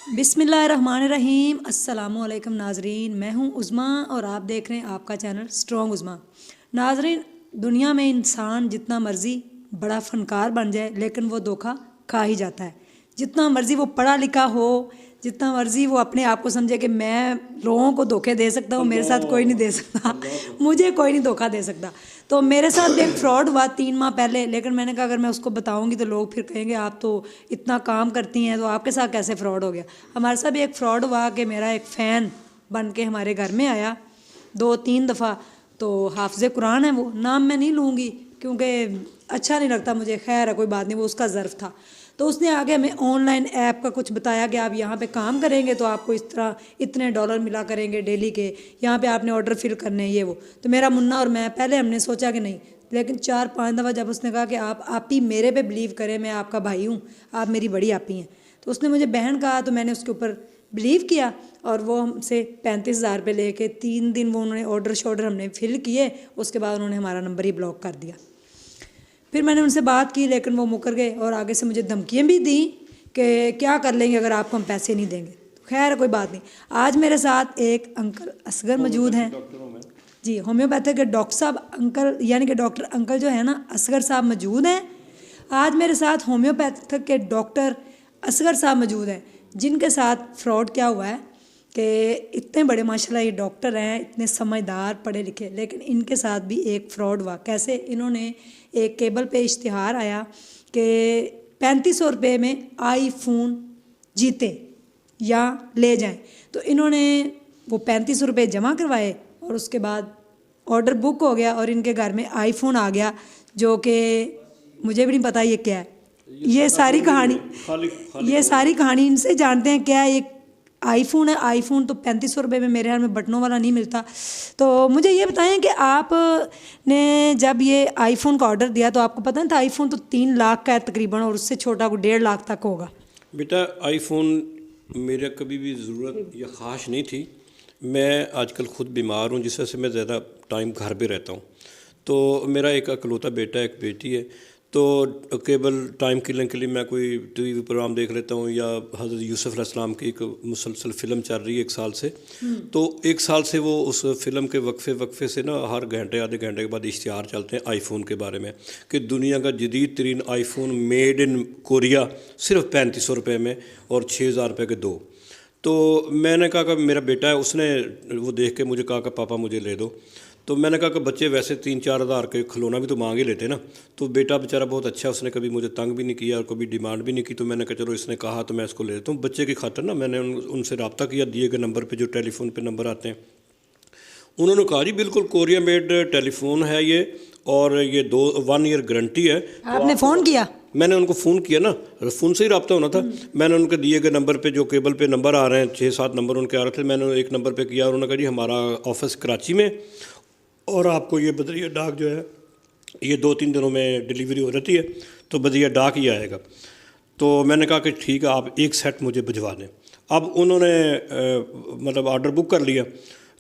بسم اللہ الرحمن الرحیم۔ السلام علیکم ناظرین، میں ہوں عظمیٰ اور آپ دیکھ رہے ہیں آپ کا چینل اسٹرانگ عظمیٰ۔ ناظرین، دنیا میں انسان جتنا مرضی بڑا فنکار بن جائے لیکن وہ دھوکہ کھا ہی جاتا ہے۔ جتنا مرضی وہ پڑھا لکھا ہو، جتنا مرضی وہ اپنے آپ کو سمجھے کہ میں لوگوں کو دھوکے دے سکتا ہوں، میرے ساتھ کوئی نہیں دے سکتا، مجھے کوئی نہیں دھوکہ دے سکتا۔ تو میرے ساتھ بھی ایک فراڈ ہوا 3 ماہ پہلے، لیکن میں نے کہا اگر میں اس کو بتاؤں گی تو لوگ پھر کہیں گے آپ تو اتنا کام کرتی ہیں، تو آپ کے ساتھ کیسے فراڈ ہو گیا۔ ہمارے ساتھ بھی ایک فراڈ ہوا کہ میرا ایک فین بن کے ہمارے گھر میں آیا 2-3 دفعہ، تو حافظ قرآن ہے، وہ نام میں نہیں لوں گی کیونکہ اچھا نہیں لگتا مجھے، خیر ہے کوئی بات نہیں، وہ اس کا ظرف تھا۔ تو اس نے آگے ہمیں آن لائن ایپ کا کچھ بتایا کہ آپ یہاں پہ کام کریں گے تو آپ کو اس طرح اتنے ڈالر ملا کریں گے ڈیلی کے، یہاں پہ آپ نے آرڈر فل کرنے ہیں، یہ وہ۔ تو میرا منا اور میں پہلے ہم نے سوچا کہ نہیں، لیکن 4-5 دفعہ جب اس نے کہا کہ آپ ہی میرے پہ بلیو کریں، میں آپ کا بھائی ہوں، آپ میری بڑی آپی ہیں، تو اس نے مجھے بہن کہا تو میں نے اس کے اوپر بلیو کیا، اور وہ ہم سے 35,000 روپے لے کے 3 دن وہ انہوں نے آرڈر ہم نے فل کیے، اس کے بعد انہوں نے ہمارا نمبر ہی بلاک کر دیا۔ پھر میں نے ان سے بات کی لیکن وہ مکر گئے، اور آگے سے مجھے دھمکیاں بھی دیں کہ کیا کر لیں گے اگر آپ کو ہم پیسے نہیں دیں گے۔ خیر کوئی بات نہیں، آج میرے ساتھ ایک انکل اصغر موجود ہیں، جی ہومیوپیتھک کے ڈاکٹر صاحب انکل، یعنی کہ ڈاکٹر انکل جو ہے نا اصغر صاحب موجود ہیں۔ آج میرے ساتھ ہومیوپیتھک کے ڈاکٹر اصغر صاحب موجود ہیں، جن کے ساتھ فراڈ کیا ہوا ہے کہ اتنے بڑے ماشاءاللہ یہ ڈاکٹر ہیں، اتنے سمجھدار پڑھے لکھے، لیکن ان کے ساتھ بھی ایک فراڈ ہوا۔ کیسے؟ انہوں نے ایک کیبل پہ اشتہار آیا کہ 3500 روپے میں آئی فون جیتے یا لے جائیں، تو انہوں نے وہ 3500 روپے جمع کروائے، اور اس کے بعد آرڈر بک ہو گیا اور ان کے گھر میں آئی فون آ گیا، جو کہ مجھے بھی نہیں پتہ یہ کیا ہے۔ یہ ساری کہانی ان سے جانتے ہیں کیا ہے۔ ایک آئی فون ہے، آئی فون تو 3500 روپے میں میرے خیال میں بٹنوں والا نہیں ملتا۔ تو مجھے یہ بتائیں کہ آپ نے جب یہ آئی فون کا آرڈر دیا تو آپ کو پتہ نہیں تھا آئی فون تو 3 لاکھ کا ہے تقریباً، اور اس سے چھوٹا کو 1.5 لاکھ تک ہوگا؟ بیٹا آئی فون میرا کبھی بھی ضرورت یا خواہش نہیں تھی۔ میں آج کل خود بیمار ہوں، جس وجہ سے میں زیادہ ٹائم گھر پہ رہتا ہوں، تو میرا ایک اکلوتا بیٹا ایک بیٹی ہے، تو کیبل ٹائم کلنگ کے لیے میں کوئی ٹی وی پروگرام دیکھ لیتا ہوں، یا حضرت یوسف علیہ السلام کی ایک مسلسل فلم چل رہی ہے 1 سال سے، تو 1 سال سے وہ اس فلم کے وقفے سے نا ہر گھنٹے آدھے گھنٹے کے بعد اشتہار چلتے ہیں آئی فون کے بارے میں، کہ دنیا کا جدید ترین آئی فون میڈ ان کوریا صرف 3500 روپے میں، اور 6000 روپے کے 2۔ تو میں نے کہا کہ میرا بیٹا ہے، اس نے وہ دیکھ کے مجھے کہا کہ پاپا مجھے لے دو۔ تو میں نے کہا کہ بچے ویسے 3-4 ہزار کے کھلونا بھی تو مانگ ہی لیتے نا، تو بیٹا بیچارہ بہت اچھا، اس نے کبھی مجھے تنگ بھی نہیں کیا اور کبھی ڈیمانڈ بھی نہیں کی، تو میں نے کہا چلو اس نے کہا تو میں اس کو لے دیتا ہوں۔ بچے کی خاطر نا میں نے ان سے رابطہ کیا، دیے گئے نمبر پہ جو ٹیلی فون پہ نمبر آتے ہیں، انہوں نے کہا جی بالکل کوریا میڈ ٹیلی فون ہے یہ، اور یہ 1 ایئر گارنٹی ہے۔ آپ نے فون کیا؟ میں نے ان کو فون کیا نا، فون سے ہی رابطہ ہونا تھا۔ میں نے ان کے دیے گئے نمبر پہ جو کیبل پہ نمبر آ رہے ہیں 6-7 نمبر ان کے آ رہے تھے، میں نے ایک نمبر پہ کیا، اور انہوں نے کہا جی ہمارا آفس کراچی میں، اور آپ کو یہ بدریہ ڈاک جو ہے یہ 2-3 دنوں میں ڈیلیوری ہو جاتی ہے، تو بدریہ ڈاک ہی آئے گا۔ تو میں نے کہا کہ ٹھیک ہے آپ ایک سیٹ مجھے بھجوا دیں۔ اب انہوں نے مطلب آرڈر بک کر لیا،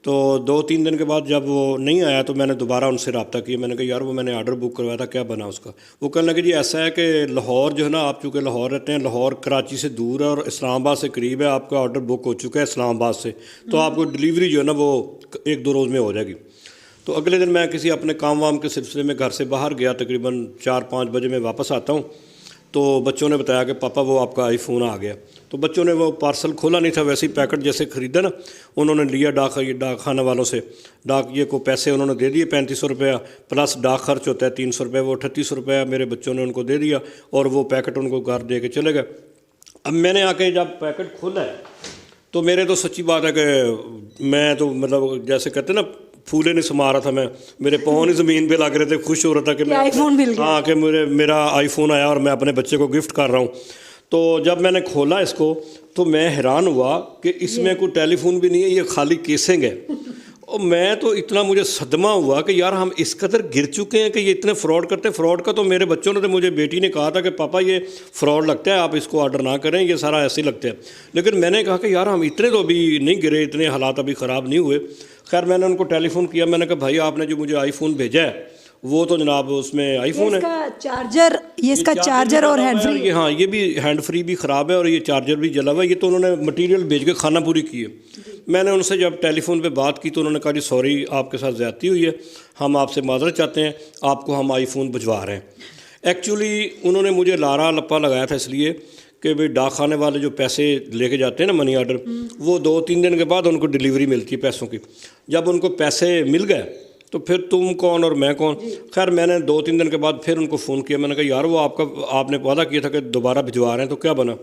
تو 2-3 دن کے بعد جب وہ نہیں آیا تو میں نے دوبارہ ان سے رابطہ کیا۔ میں نے کہا یار وہ میں نے آرڈر بک کروایا تھا، کیا بنا اس کا؟ وہ کہنے لگے جی ایسا ہے کہ لاہور جو ہے نا، آپ چونکہ لاہور رہتے ہیں، لاہور کراچی سے دور ہے اور اسلام آباد سے قریب ہے، آپ کا آرڈر بک ہو چکا ہے اسلام آباد سے، تو آپ کو ڈیلیوری جو ہے نا وہ 1-2 روز میں ہو جائے گی۔ تو اگلے دن میں کسی اپنے کام وام کے سلسلے میں گھر سے باہر گیا، تقریباً 4-5 بجے میں واپس آتا ہوں، تو بچوں نے بتایا کہ پاپا وہ آپ کا آئی فون آ گیا۔ تو بچوں نے وہ پارسل کھولا نہیں تھا، ویسے ہی پیکٹ جیسے خریدا نا، انہوں نے لیا ڈاک خانہ والوں سے، ڈاک یہ کو پیسے انہوں نے دے دیے 3500 روپیہ، پلس ڈاک خرچ ہوتا ہے 300 روپے، وہ 3800 روپیہ میرے بچوں نے ان کو دے دیا، اور وہ پیکٹ ان کو گھر دے کے چلے گئے۔ اب میں نے آ کے جب پیکٹ کھولا ہے تو میرے تو سچی بات ہے کہ میں تو مطلب جیسے کہتے ہیں نا پھولے نہیں سما رہا تھا، میرے پاؤں نہیں زمین پہ لگ رہے تھے، خوش ہو رہا تھا کہ میں آئی فون مل گیا، ہاں کہ میرا آئی فون آیا اور میں اپنے بچے کو گفٹ کر رہا ہوں۔ تو جب میں نے کھولا اس کو تو میں حیران ہوا کہ اس میں کوئی ٹیلی فون بھی نہیں ہے، یہ خالی کیسنگ ہے۔ اور میں تو اتنا مجھے صدمہ ہوا کہ یار ہم اس قدر گر چکے ہیں کہ یہ اتنے فراڈ کرتے ہیں۔ فراڈ کا تو میرے بچوں نے تو مجھے بیٹی نے کہا تھا کہ پاپا یہ فراڈ لگتا ہے، آپ اس کو آرڈر نہ کریں، یہ سارا ایسے ہی لگتا ہے، لیکن میں نے کہا کہ یار ہم اتنے تو ابھی نہیں گرے، اتنے حالات ابھی خراب نہیں ہوئے۔ خیر میں نے ان کو ٹیلی فون کیا، میں نے کہا بھائی آپ نے جو مجھے آئی فون بھیجا ہے وہ تو جناب اس میں آئی فون ہے. اس کا چارجر، یہ اس کا چارجر اور ہینڈ فری. یہ ہاں یہ بھی ہینڈ فری بھی خراب ہے اور یہ چارجر بھی جلا ہوا ہے. یہ تو انہوں نے مٹیریل بھیج کے خانہ پوری کی ہے. میں نے ان سے جب ٹیلی فون پہ بات کی تو انہوں نے کہا جی سوری آپ کے ساتھ زیادتی ہوئی ہے، ہم آپ سے معذرت چاہتے ہیں، آپ کو ہم آئی فون بھجوا رہے ہیں. ایکچولی انہوں نے مجھے لارا لپا لگایا تھا اس لیے کہ بھئی ڈاک خانے والے جو پیسے لے کے جاتے ہیں نا منی آرڈر، وہ 2-3 دن کے بعد ان کو ڈیلیوری ملتی ہے پیسوں کی. جب ان کو پیسے مل گئے تو پھر تم کون اور میں کون. خیر میں نے 2-3 دن کے بعد پھر ان کو فون کیا. میں نے کہا یار وہ آپ نے وعدہ کیا تھا کہ دوبارہ بھجوا رہے ہیں، تو کیا بنا؟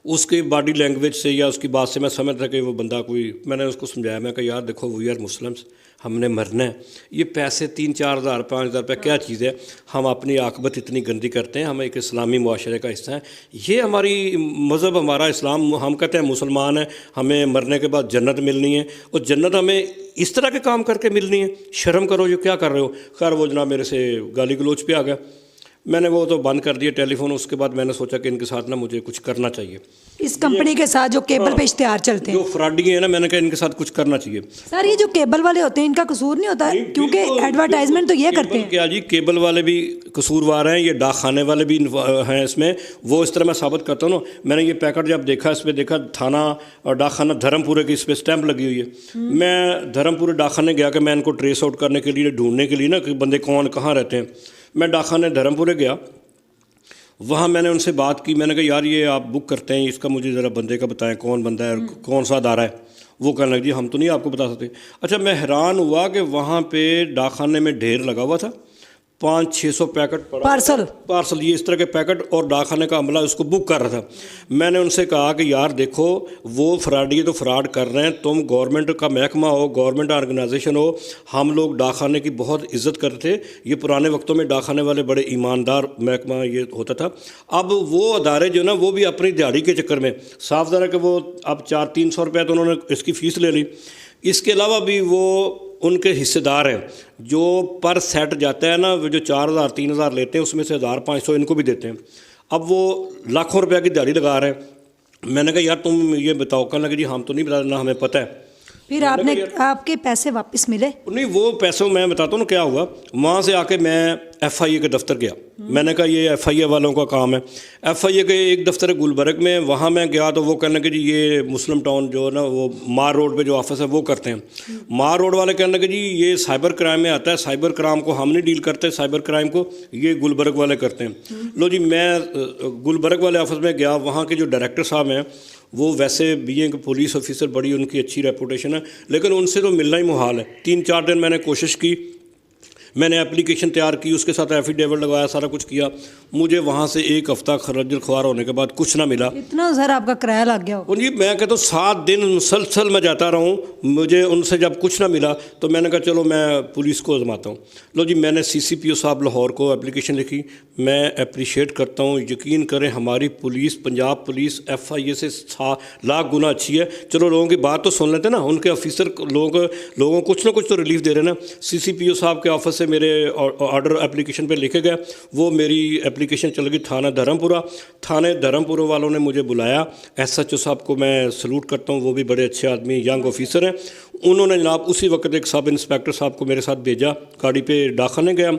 اس کی باڈی لینگویج سے یا اس کی بات سے میں سمجھ تھا کہ وہ بندہ کوئی. میں نے اس کو سمجھایا، میں کہا یار دیکھو وی آر مسلمس، ہم نے مرنا ہے. یہ پیسے 3-4 ہزار 5 ہزار روپے کیا چیز ہے؟ ہم اپنی عاقبت اتنی گندی کرتے ہیں. ہم ایک اسلامی معاشرے کا حصہ ہیں. یہ ہماری مذہب، ہمارا اسلام، ہم کہتے ہیں مسلمان ہیں، ہمیں مرنے کے بعد جنت ملنی ہے، اور جنت ہمیں اس طرح کے کام کر کے ملنی ہے. شرم کرو، یہ کیا کر رہے ہو؟ خیر وہ جناب میرے سے گالی گلوچ پہ آ گیا. میں نے وہ تو بند کر دیا ٹیلی فون. اس کے بعد میں نے سوچا کہ ان کے ساتھ نا مجھے کچھ کرنا چاہیے. اس کمپنی کے ساتھ جو کیبل پہ اشتہار چلتے ہیں، جو فراڈی ہیں نا، میں نے کہا ان کے ساتھ کچھ کرنا چاہیے. سر یہ جو کیبل والے ہوتے ہیں ان کا قصور نہیں ہوتا، کیونکہ ایڈورٹائزمنٹ تو یہ کرتے ہیں. کیا جی کیبل والے بھی قصوروار ہیں، یہ ڈاک خانے والے بھی ہیں اس میں. وہ اس طرح میں ثابت کرتا ہوں نا. میں نے یہ پیکٹ جب دیکھا، اس پہ دیکھا تھانہ اور ڈاک خانہ دھرم پورے کی اس پہ اسٹیمپ لگی ہوئی ہے. میں دھرم پورے ڈاک خانے گیا کہ میں ان کو ٹریس آؤٹ کرنے کے لیے، ڈھونڈنے کے لیے نا کہ بندے کون کہاں رہتے ہیں. میں ڈاک خانے دھرم پورے گیا، وہاں میں نے ان سے بات کی. میں نے کہا یار یہ آپ بک کرتے ہیں، اس کا مجھے ذرا بندے کا بتائیں، کون بندہ ہے، کون سا ادارہ ہے. وہ کہنے لگ جی ہم تو نہیں آپ کو بتا سکتے. اچھا میں حیران ہوا کہ وہاں پہ ڈاک خانے میں ڈھیر لگا ہوا تھا، 500-600 پیکٹ پارسل یہ اس طرح کے پیکٹ، اور ڈاک خانے کا عملہ اس کو بک کر رہا تھا. میں نے ان سے کہا کہ یار دیکھو وہ فراڈی تو فراڈ کر رہے ہیں، تم گورنمنٹ کا محکمہ ہو، گورنمنٹ آرگنائزیشن ہو. ہم لوگ ڈاک خانے کی بہت عزت کرتے. یہ پرانے وقتوں میں ڈاک خانے والے بڑے ایماندار محکمہ یہ ہوتا تھا. اب وہ ادارے جو نا وہ بھی اپنی دیہڑی کے چکر میں صاف ظاہر ہے کہ وہ اب 400-300 روپیہ تو انہوں نے اس کی فیس لے لی. اس کے علاوہ بھی وہ ان کے حصے دار ہیں جو پر سیٹ جاتا ہے نا، وہ جو 4000 3000 لیتے ہیں اس میں سے 1500 ان کو بھی دیتے ہیں. اب وہ لاکھوں روپیہ کی دیہڑی لگا رہے ہیں. میں نے کہا یار تم یہ بتاؤ. کہنے لگے جی ہم تو نہیں بتا، نہ ہمیں پتہ ہے. پھر آپ کے پیسے واپس ملے؟ نہیں وہ پیسوں میں بتاتا ہوں کیا ہوا. وہاں سے آ کے میں ایف آئی اے کے دفتر گیا. میں نے کہا یہ ایف آئی اے والوں کا کام ہے. ایف آئی اے کے ایک دفتر ہے گلبرگ میں، وہاں میں گیا تو وہ کہنے لگے جی یہ مسلم ٹاؤن جو ہے نا وہ مار روڈ پہ جو آفس ہے وہ کرتے ہیں. مار روڈ والے کہنے لگے جی یہ سائبر کرائم میں آتا ہے، سائبر کرائم کو ہم نہیں ڈیل کرتے، سائبر کرائم کو یہ گلبرگ والے کرتے ہیں. لو جی میں گلبرگ والے آفس میں گیا. وہاں کے جو ڈائریکٹر صاحب ہیں وہ ویسے بھی ہیں کہ پولیس آفیسر، بڑی ان کی اچھی ریپوٹیشن ہے، لیکن ان سے تو ملنا ہی محال ہے. 3-4 دن میں نے کوشش کی، میں نے اپلیکیشن تیار کی، اس کے ساتھ ایفیڈیوٹ لگوایا، سارا کچھ کیا. مجھے وہاں سے 1 ہفتہ خرجل خوار ہونے کے بعد کچھ نہ ملا. اتنا سر آپ کا کرایہ لگ گیا ہو؟ جی میں کہتا ہوں 7 دن مسلسل میں جاتا رہا ہوں. مجھے ان سے جب کچھ نہ ملا تو میں نے کہا چلو میں پولیس کو آزماتا ہوں. لو جی میں نے سی سی پی او صاحب لاہور کو اپلیکیشن لکھی. میں اپریشیٹ کرتا ہوں، یقین کریں ہماری پولیس، پنجاب پولیس ایف آئی اے سے لاکھ گنا اچھی ہے. چلو لوگوں کی بات تو سن لیتے نا، ان کے آفیسر لوگوں کو کچھ نہ کچھ تو ریلیف دے رہے نا. سی سی پی او صاحب کے آفس سے میرے آرڈر اپلیکیشن پہ لکھے گئے. وہ میری اپلیکیشن چل گئی تھانہ دھرم پورہ. تھانے دھرم پورہ والوں نے مجھے بلایا. ایس ایچ او صاحب کو میں سلوٹ کرتا ہوں، وہ بھی بڑے اچھے آدمی، ینگ آفیسر ہیں. انہوں نے جناب اسی وقت ایک سب انسپیکٹر صاحب کو میرے ساتھ بھیجا. گاڑی پہ ڈاک خانے گیا.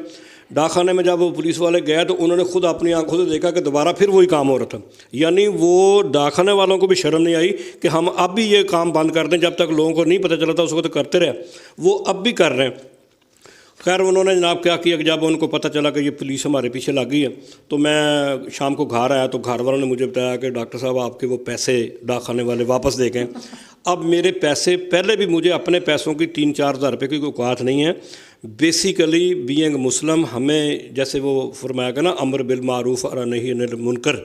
ڈاک خانے میں جب وہ پولیس والے گئے تو انہوں نے خود اپنی آنکھوں سے دیکھا کہ دوبارہ پھر وہی کام ہو رہا تھا. یعنی وہ ڈاک خانے والوں کو بھی شرم نہیں آئی کہ ہم اب بھی یہ کام بند کر دیں. جب تک لوگوں کو نہیں پتہ چلا تھا اس وقت کرتے رہے، وہ اب بھی کر رہے ہیں. خیر انہوں نے جناب کیا کیا کہ جب ان کو پتہ چلا کہ یہ پولیس ہمارے پیچھے لگ گئی ہے تو میں شام کو گھر آیا تو گھر والوں نے مجھے بتایا کہ ڈاکٹر صاحب آپ کے وہ پیسے ڈاک خانے والے واپس دے گئے. اب میرے پیسے، پہلے بھی مجھے اپنے پیسوں کی 3-4 ہزار روپے کی کوئی اوقات نہیں ہے. بیسیکلی بینگ مسلم ہمیں جیسے وہ فرمایا گیا نا امر بالمعروف اور نہی عن المنکر،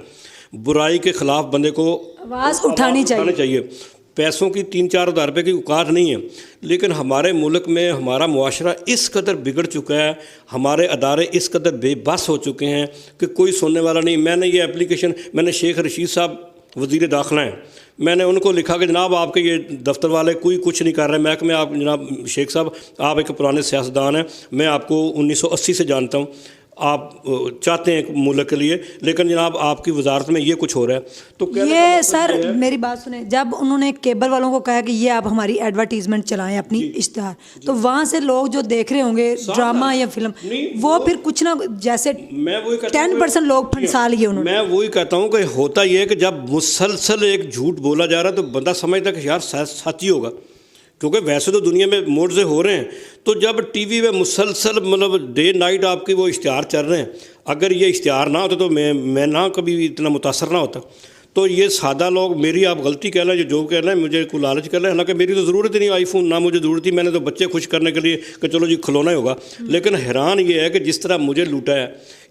برائی کے خلاف بندے کو آواز اٹھانی چاہیے. پیسوں کی 3-4 ہزار روپے کی اوقات نہیں ہے. لیکن ہمارے ملک میں ہمارا معاشرہ اس قدر بگڑ چکا ہے، ہمارے ادارے اس قدر بے بس ہو چکے ہیں کہ کوئی سننے والا نہیں. میں نے یہ اپلیکیشن، میں نے شیخ رشید صاحب وزیر داخلہ ہیں، میں نے ان کو لکھا کہ جناب آپ کے یہ دفتر والے کوئی کچھ نہیں کر رہے. محکمے آپ جناب شیخ صاحب آپ ایک پرانے سیاستدان ہیں، میں آپ کو 1980 سے جانتا ہوں. آپ چاہتے ہیں ایک ملک کے لیے، لیکن جناب آپ کی وزارت میں یہ کچھ ہو رہا ہے تو یہ سر میری بات سنیں، جب انہوں نے کیبل والوں کو کہا کہ یہ آپ ہماری ایڈورٹیزمنٹ چلائیں اپنی اشتہار، تو وہاں سے لوگ جو دیکھ رہے ہوں گے ڈرامہ یا فلم، وہ پھر کچھ نہ جیسے 10% لوگ پھنسا لیے انہوں نے. میں وہی کہتا ہوں کہ ہوتا یہ ہے کہ جب مسلسل ایک جھوٹ بولا جا رہا ہے تو بندہ سمجھتا کہ یار سچ ہی ہوگا، کیونکہ ویسے تو دنیا میں معجزے ہو رہے ہیں. تو جب ٹی وی میں مسلسل مطلب ڈے نائٹ آپ کی وہ اشتہار چل رہے ہیں، اگر یہ اشتہار نہ ہوتا تو میں نہ کبھی اتنا متاثر نہ ہوتا. تو یہ سادہ لوگ میری آپ غلطی کہہ رہے ہیں، جو کہہ رہے ہیں مجھے کوئی لالچ کر رہے ہیں، حالانکہ میری تو ضرورت ہی نہیں آئی فون، نہ مجھے ضرورت تھی، میں نے تو بچے خوش کرنے کے لیے کہ چلو جی کھلونا ہی ہوگا. لیکن حیران یہ ہے کہ جس طرح مجھے لوٹا ہے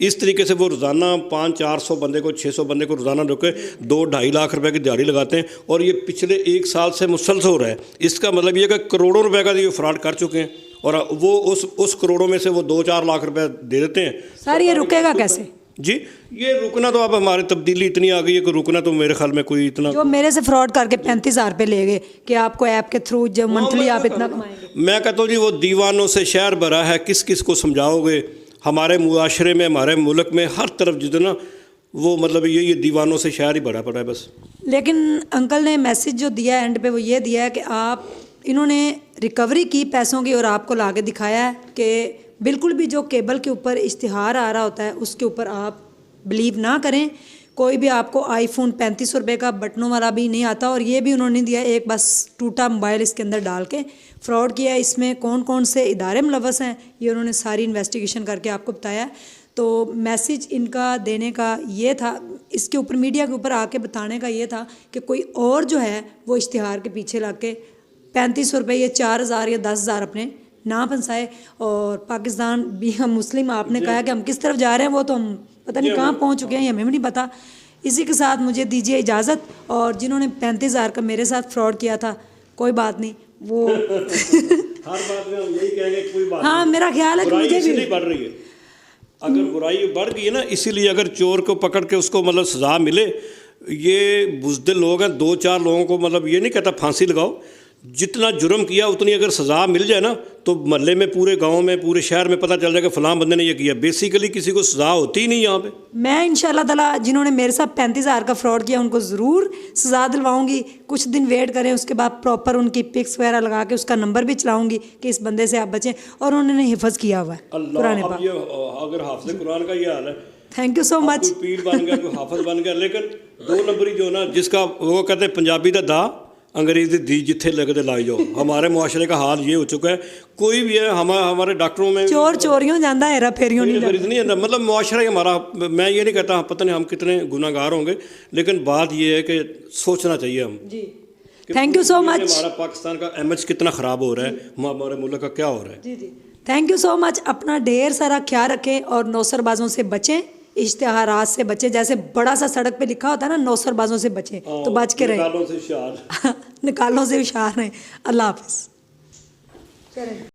اس طریقے سے وہ روزانہ 500-400 بندے کو 600 بندے کو روزانہ روکے 2-2.5 لاکھ روپے کی دیہڑی لگاتے ہیں، اور یہ پچھلے 1 سال سے مسلسل ہو رہا ہے. اس کا مطلب یہ کہ کروڑوں روپے کا یہ فراڈ کر چکے ہیں، اور وہ اس کروڑوں میں سے وہ 2-4 لاکھ روپے دے دیتے ہیں. سر یہ رکے گا کیسے؟ جی یہ رکنا تو اب ہماری تبدیلی اتنی آ گئی ہے کہ رکنا تو میرے خیال میں کوئی اتنا. جو میرے سے فراڈ کر کے 35,000 روپے لے گئے کہ آپ کو ایپ کے تھرو جب منتھلی آپ اتنا کمائیں گے. میں کہتا ہوں جی وہ دیوانوں سے شہر بھرا ہے، کس کس کو سمجھاؤ گے؟ ہمارے معاشرے میں، ہمارے ملک میں ہر طرف جتنا وہ مطلب یہ دیوانوں سے شہر ہی بھرا پڑا ہے بس. لیکن انکل نے میسج جو دیا ہے اینڈ پہ وہ یہ دیا ہے کہ انہوں نے ریکوری کی پیسوں کی اور آپ کو لا کے دکھایا ہے کہ بالکل بھی جو کیبل کے اوپر اشتہار آ رہا ہوتا ہے اس کے اوپر آپ بلیو نہ کریں. کوئی بھی آپ کو آئی فون 3500 روپے کا بٹنوں والا بھی نہیں آتا، اور یہ بھی انہوں نے دیا ایک بس ٹوٹا موبائل اس کے اندر ڈال کے فراڈ کیا ہے. اس میں کون کون سے ادارے ملوث ہیں یہ انہوں نے ساری انویسٹیگیشن کر کے آپ کو بتایا ہے. تو میسج ان کا دینے کا یہ تھا، اس کے اوپر میڈیا کے اوپر آ کے بتانے کا یہ تھا کہ کوئی اور جو ہے وہ اشتہار کے پیچھے لگ کے 3500 روپے یا 4,000 یا 10,000 اپنے نہ پھنسائے. اور پاکستان بھی ہم مسلم، آپ نے کہا کہ ہم کس طرف جا رہے ہیں وہ تو ہم پتہ نہیں کہاں پہنچ چکے ہیں، ہمیں بھی نہیں پتہ. اسی کے ساتھ مجھے دیجیے اجازت، اور جنہوں نے 35,000 کا میرے ساتھ فراڈ کیا تھا کوئی بات نہیں، وہ ہر بات میں ہم یہی کہیں گے کوئی بات ہاں میرا خیال ہے کہ مجھے بھی بڑھ رہی ہے. اگر برائی بڑھ گئی ہے نا، اسی لیے اگر چور کو پکڑ کے اس کو مطلب سزا ملے، یہ بزدل لوگ ہیں 2-4 لوگوں کو مطلب یہ نہیں کہتا پھانسی لگاؤ، جتنا جرم کیا اتنی اگر سزا مل جائے نا تو محلے میں، پورے گاؤں میں، پورے شہر میں پتہ چل جائے کہ فلاں بندے نے یہ کیا. بیسیکلی کسی کو سزا ہوتی ہی نہیں یہاں پہ. میں انشاءاللہ تعالیٰ جنہوں نے میرے ساتھ 35,000 کا فراڈ کیا ان کو ضرور سزا دلواؤں گی. کچھ دن ویٹ کریں، اس کے بعد پراپر ان کی پکس وغیرہ لگا کے اس کا نمبر بھی چلاؤں گی کہ اس بندے سے آپ بچیں. اور انہوں نے حفظ کیا ہوا ہے قرآن پاک. اگر حافظ قرآن کا یہ حال ہے، تھینک یو سو مچ. کوئی پیر بن گیا، کوئی حافظ بن گیا، لیکن 2 نمبری جو نا جس کا وہ کہتے ہیں پنجابی دا دا انگریزی دی جتھے لگتے لائی جاؤ. ہمارے معاشرے کا حال یہ ہو چکا ہے. کوئی بھی ہے، ہمارے ڈاکٹروں میں چور چوریوں جاندہ ہیرا پھیریوں نہیں جاتا، مطلب معاشرہ ہی ہمارا. میں یہ نہیں کہتا پتہ نہیں ہم کتنے گناہ گار ہوں گے، لیکن بات یہ ہے کہ سوچنا چاہیے ہم. جی تھینک یو سو مچ. ہمارا پاکستان کا امیج کتنا خراب ہو رہا ہے، ہمارے ملک کا کیا ہو رہا ہے. جی جی تھینک یو سو مچ. اپنا ڈھیر سارا خیال رکھیں اور نوسر بازوں سے بچیں، اشتہارات سے بچیں. جیسے بڑا سا سڑک پہ لکھا ہوتا ہے نا نوسر بازوں سے بچیں، تو بچ کے رہیں. نکالوں سے ہوشیار نکالوں سے ہوشیار رہیں. اللہ حافظ.